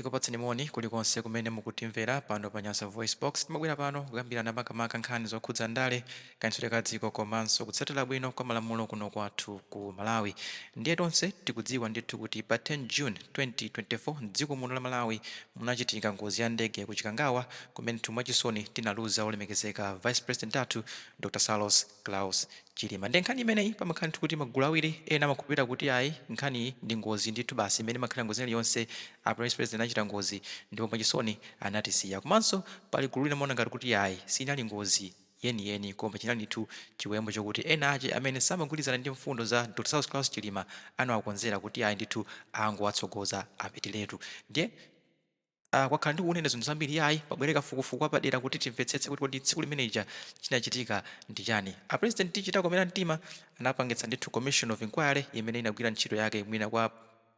Kupatsani moni kulikonse kumene mukutimvera pano pa Nyasa Voice Box. Timabwera pano kukambirana makamaka nkhani zokhudza ndale kayendetsedwe ka dziko komanso kutsatira bwino kwa malamulo kuno kwathu ku Malawi. Ndiye tonse tikudziwa ndithu kuti pa 10 June 2024 m'dziko muno la Malawi munachitika ngozi ya ndege ku Chikangawa kumene mwachisoni tinaluza olemekezeka Vice President athu Dr. Sallos Klaus Chilima. Ndi nkhani imeneyi pamakhala kuti magulu awiri ena amakhulupirira kuti ayi nkhani ndi ngozi ndithu basi imene makhala ngozi iliyonse a Vice President anachita ngozi ndipo mwachisoni anatisiya. Komanso pali gulu lina maona ngati kuti ayi sinali ngozi yeniyeni koma chinali ndithu chiwembu chokuti ena ache amene samagwirizana ndi mfundo za Dr. Sallos Klaus Chilima anawakonzera kuti ayi ndithu angowatsogoza apitiretu. Ndiye kwakhala ndi kunena zinthu zambiri ayi pabwereka fukufuku apadera kuti timvetsetse kuti kodi tsiku limeneja chinachitika ndi chani. A president tichita komera mtima anapangitsa ndithu commission of inquiry imene inagwira ntchito yake mwina kwa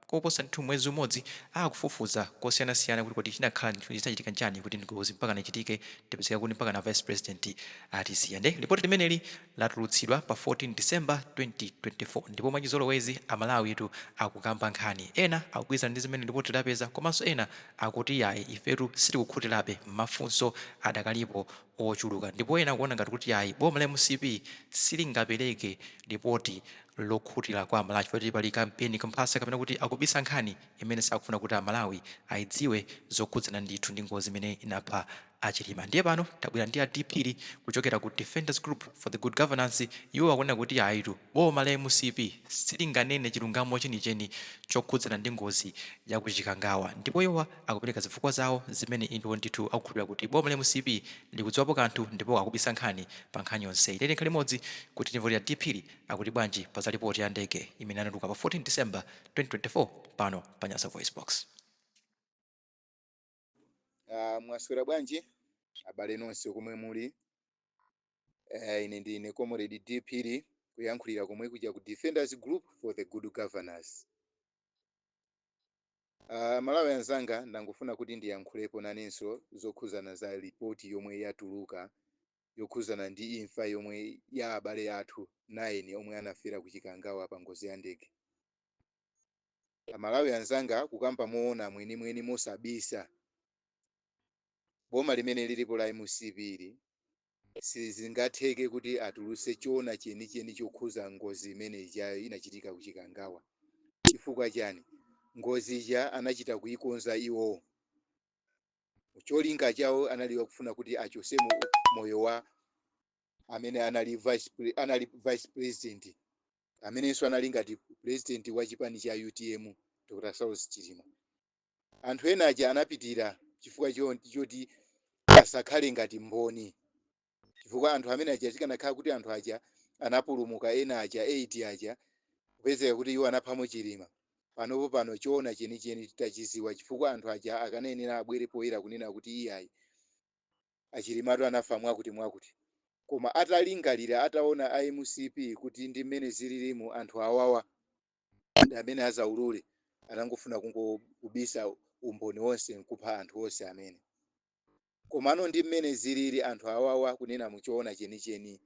koposa ndithu mwezi umodzi akufufuza kosiyanasiyana kuti kodi chinakhala ndithu chitachitika njani kuti ngozi mpaka ichitike tipezeka kuti mpaka na vice president atisiya. Nde ripoti limeneli latulutsidwa pa 14 December 2024 ndipo mwachizolowezi amalawitu akukamba nkhani ena akugwirizana ndi zimene ripoti lapeza komanso ena akuti yayi ifetu sitikukhutirabe mafunso adakalipo ochuluka ndipo ena kuona ngati kuti yayi boma la MCP silingapereke ripoti lokhutira kwa Malawi chifukwa pali kampeni kamphasa kapena kuti akubisa nkhani imene sakufuna kuti Amalawi ayidziwe zokhudzana ndithu ndi ngozi imene inapha Achilima. Ndiye pano tabwera ndi adipiri kuchokera ku Defenders Group for the Good Governance. Iwo akunena kuti ayitu boma la MCP silinganene chilungamo chenicheni chokhudzana ndi ngozi ya ku Chikangawa ndipo iwo akupereka zifukwa zawo zimene iwo ndithu akukhulupirira kuti boma la MCP likudziwapo kanthu ndipo akubisa nkhani pa nkhani yonse. Tene nkhani imodzi kuti nivolera dipiri akuti bwanji pa za ripoti ya ndege imene anatuluka pa 14 December 2024 pano pa Nyasa Voice Box. Mwaswera bwanji abale nonse komwe muli. Ine ndine Comrade DPD kuyankhulira komwe kuja ku Defenders Group for the Good Governance. Malawi anzanga ndangofuna kuti ndiyankhulepo nanenso zokhuzana za ripoti yomwe yatuluka yokhuzana ndi imfa yomwe ya abale athu 9 omwe anafera ku Chikangawa pa ngozi ya ndege. Malawi anzanga kukamba moona mwenimweni mosabisa boma limene lilipo la MCP sizingatheke kuti atuluse chona chenicheni chokhuza ngozi imene inachitika ku Chikangawa. Chifukwa chani? Ngozi ija anachita kuikonza iwo. Cholinga chawo analiwa kufuna kuti achose moyo wa amene anali vice president amenenso anali ngati president wa chipani cha UTM Dr. Sallos Chilima. Anthu ena aja anapitira chifukwa choti asakhale ngati mboni. Chifukwa anthu amene aja chikanakhala kuti anthu aja anapulumuka ena aja 8 aja kupezeka kuti iwo anaphamo Chilima. Pano choona chenicheni titachiziwa chifukwa anthu aja akanenera abwere poyera kunena kuti iyayi Achilimatu anafa mwakuti. Koma atalingalira ataona MCP kuti ndi mmene zililimu anthu awawa ndi amene azaulule anangofuna kungobisa umboni wonse nkupha anthu onse amene. Komano ndi mmene zilili anthu awawa kunena muchoona chenicheni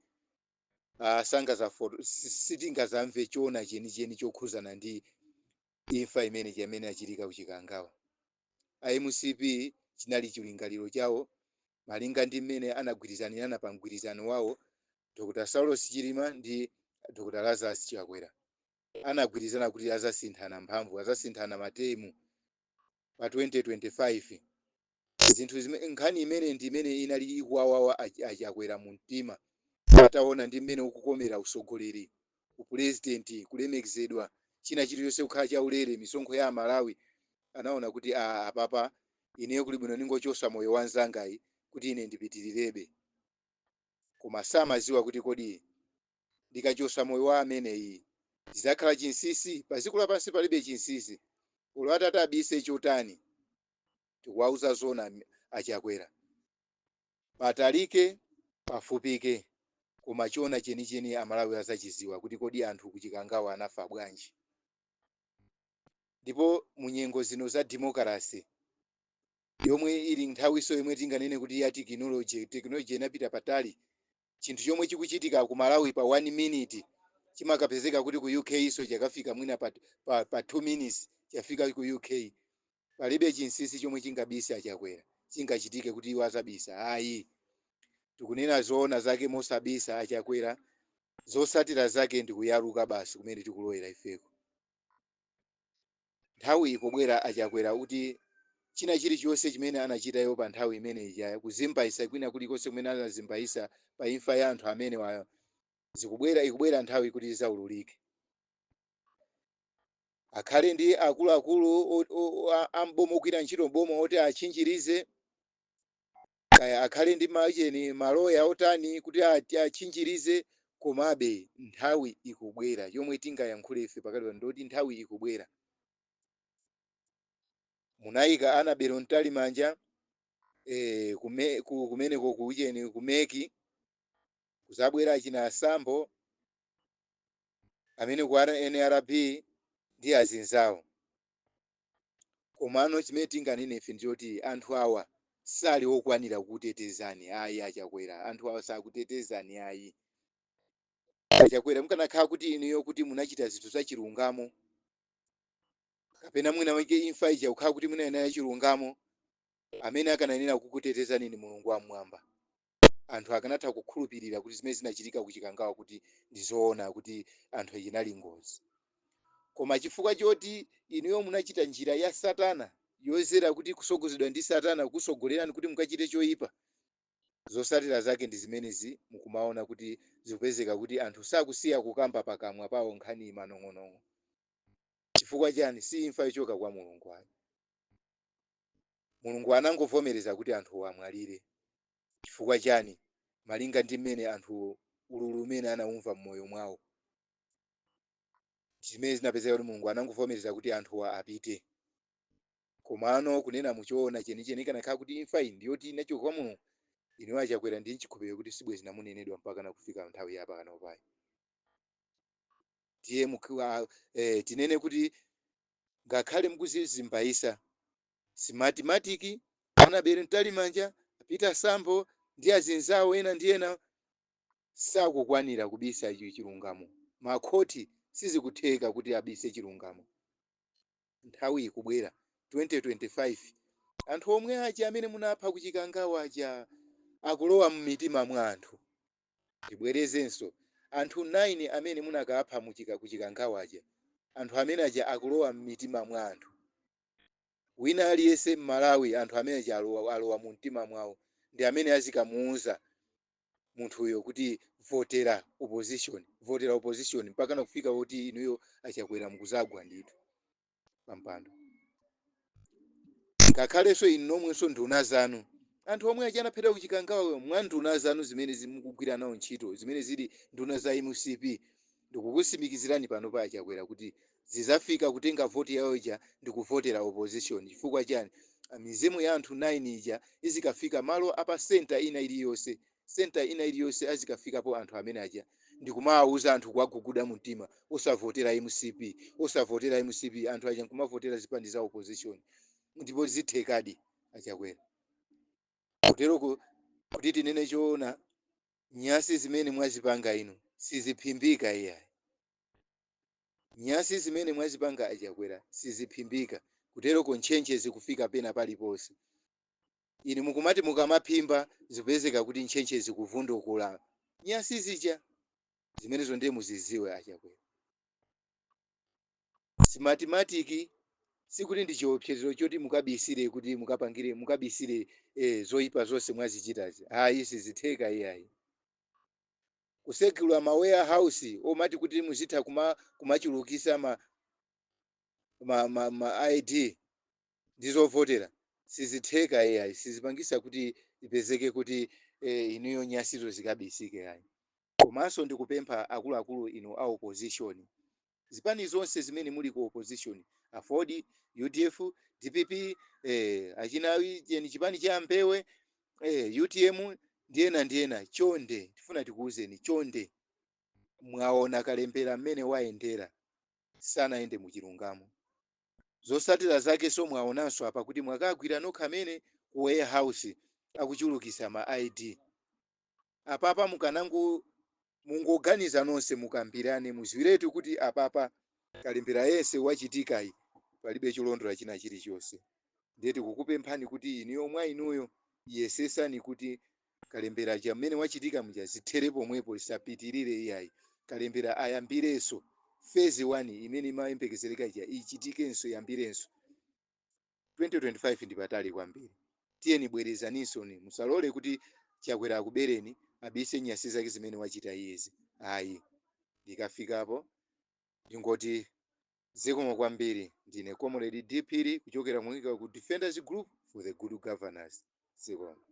sanga za sitingazamve choona chenicheni chokhuzana ndi imfa imene chimene achitika ku Chikangawa. MCP chinali chilingaliro chawo malinga ndi mmene anagwirizanirana pa mgwirizano wawo Dr. Sallos Chilima ndi Dr. Lazarus Chakwera. Anagwirizana kuti azasinthana mphamvu, azasinthana matemu pa 2025. Zinthu nkhani imene ndi imene inali ikuwawawa Achakwera mu mtima. Ataona ndi mmene ukukomera usogoleri, upresident kulemekezedwa china chilichonse kukhala chaulere misonkho ya Malawi. Anaona kuti apapa ineyo kuli bwino ningochosa moyo wanzangayi kuti ine ndipitirirebe. Koma samaziwa kuti kodi ndikachosa moyo wa ameneyi zizakhala chinsisi paziko lapansi palibe chinsisi. Ulo atata abise chotani tikuwauza zona Achakwera patalike pafupike koma choona chenicheni Amalawi azachiziwa kuti kodi anthu ku Chikangawa anafa bwanji. Ndipo munyengo zino za democracy yomwe ili nthawiso yomwe tinganene kuti ya technology inapita patali. Chinthu chomwe chikuchitika ku Malawi pa 1 minute chimakapezeka kuti ku UK iso chakafika mwina pa 2 minutes chafika ku UK. palibe chinsinsi chomwe chingabise Achakwera chingachitike kuti iwo azabisa. Ayi, tikunena zoona zake mosabisa Achakwera, zosatira zake ndikuyaluka basi kumene tikulowera ifeko. Nthawi ikubwera Achakwera kuti china chilichonse chimene anachitayo pa nthawi imene ija kuzimbaisa kwina kulikonse kumene anazimbaisa pa imfa ya anthu amene ikubwera nthawi kuti zizaululike. Akhale ndi akuluakulu ambomo ogwira ntchito bomo oti achinjirize, kaya akhale ndi maloya otani kuti achinjirize, komabe nthawi ikubwera yomwe tingayankhule ife pakati pano ndoti nthawi ikubwera. Munayika Anabelo Mtalimanja kumeneko kucheni kumeki, kuzabwera achina Asambo amene ku NRB ndi azinzawo. Komano chimene tinganene ife ndichoti anthu awa sali okwanira kutetezani. Ayi Achakwera, anthu awa sakutetezani. Ayi Achakwera, mukanakhala kuti inuyo kuti munachita zinthu za chilungamo, kapena mwina wake imfa ija kukhala kuti mwina ya chilungamo, amene akananena kukutetezani ni Mulungu wamwamba. Anthu akanatha kukhulupirira kuti zimene zinachitika kuchikangawa kuti ndizoona, kuti anthu achinali ngozi. Koma chifukwa choti inuyo munachita njira ya Satana yozera kuti kusogozedwa ndi Satana kusogolerani kuti mukachite choyipa, zosatira zake ndi zimenezi mukumaona kuti zikupezeka kuti anthu sakusiya kukamba pakamwa pawo nkhani manong'onong'o. Chifukwa chani? Si imfa yochoka kwa Mulungu ayi. Mulungu anangovomereza kuti anthu amwalire. Chifukwa chani? Malinga ndi mmene anthu ululu umene anaumva mmoyo mwawo. Zimene zinapezeka kuti Mulungu anangovomereza kuti anthu apite. Komano kunena muchoona chenicheni kanakhala kuti imfa iyi ndiyoti inachoka kwa Mulungu, inuyo Achakwera ndi chikhulupiriro kuti sibwe zinamunenedwa mpaka na kufika nthawi ya pakano payi. Tiye tinene kuti ngakhale mukuzizimbaisa simatematiki Anabelo Mtalimanja, Peter Sambo ndi azinzawo ena ndi ena sakukwanira kubisa ichi chilungamo. Makhoti sizikutheka kuti abise chilungamo. Nthawi ikubwera 2025, anthu omwe aja amene munapha kuchikangawa aja akulowa mmitima mwa anthu. Tibwerezenso anthu 9 amene munakapha kuchikangawa aja, anthu amene aja akulowa mmitima mwa anthu. Wina aliyense m'Malawi anthu amene aja alowa mu mtima mwawo ndi amene azikamuuza munthuyo kuti votera opposition mpaka na kufika kuti inuyo Achakwera mukuzagwa ndithu pampando. Ngakhalenso inu nomwenso nduna zanu, anthu omwe aja anaphedwa kuchikangawa mwa nduna zanu zimene zimukugwira nawo ntchito, zimene zili nduna za MCP, ndikukusimikizirani pano pa Achakwera kuti zizafika kutenga voti yawo ija ndikuvotera opposition. Chifukwa chani? Mizimu ya anthu 9 ija izikafika malo apa senta ina iliyonse azikafikapo anthu amene aja ndikumawuza anthu kuwaguguda mumtima, osavotera MCP, anthu aja nkumavotera zipandi za opposition. Ndipo zithekadi Achakwera. Kuteroko kuti tinene choona, nyasi zimene mwazipanga inu siziphimbika iyayi. Nyasi zimene mwazipanga Achakwera siziphimbika. Kuteroko ntchentche zikufika pena paliponse. Inu mukumati mukamaphimba zipezeka kuti ntchentche zikuvundukula nyasi zija, zimenezo ndiye muziziwe Achakwera. Simatematiki sikuti ndi chiopsezo choti mukabisire kuti mukabisire zoyipa zonse mwazichitazi. Ayi, sizitheka iyayi. Kusekulwa ma warehouse omati kuti muzitha kumachulukisa ma ID ndizovotera, sizitheka iyayi. Sizipangisa kuti ipezeke kuti inuyo nyasizo zikabisike ayi. Komanso ndikupempha akuluakulu inu a opposition, zipani zonse zimene muli ku opposition, Afodi, UDF, DPP, achinawi chipani cha Mpewe, UTM ndi ena, chonde tifuna tikuuzeni, chonde mwaona kalembera mmene wayendera sanayende muchilungamo. Zosatira zake so mwaonanso apa kuti mwakagwira nokha amene ku warehouse akuchulukisa ma ID. Apapa mungoganiza nonse mukambirane muziwiretu kuti apapa kalembera yense wachitikayi palibe cholondola china chilichonse. ndeti kukupemphani kuti iniyo mwa inuyo yesesani kuti kalembera chamene wachitika muchazithere pomwepo chisapitirire iyayi. Kalembera ayambirenso phase 1 imene imayembekezereka ija ichitikenso yambirenso. 2025 ndi patali kwambiri, tiyeni bwerezaninso ni musalole kuti chakwera akubereni abise nyasi zake zimene wachita iyezi. Ayi, ndikafikapo ndingoti zikomo kwambiri. Ndine Comrade D Phiri kuchokera ku Defenders Group for the Good Governance. Zikomo.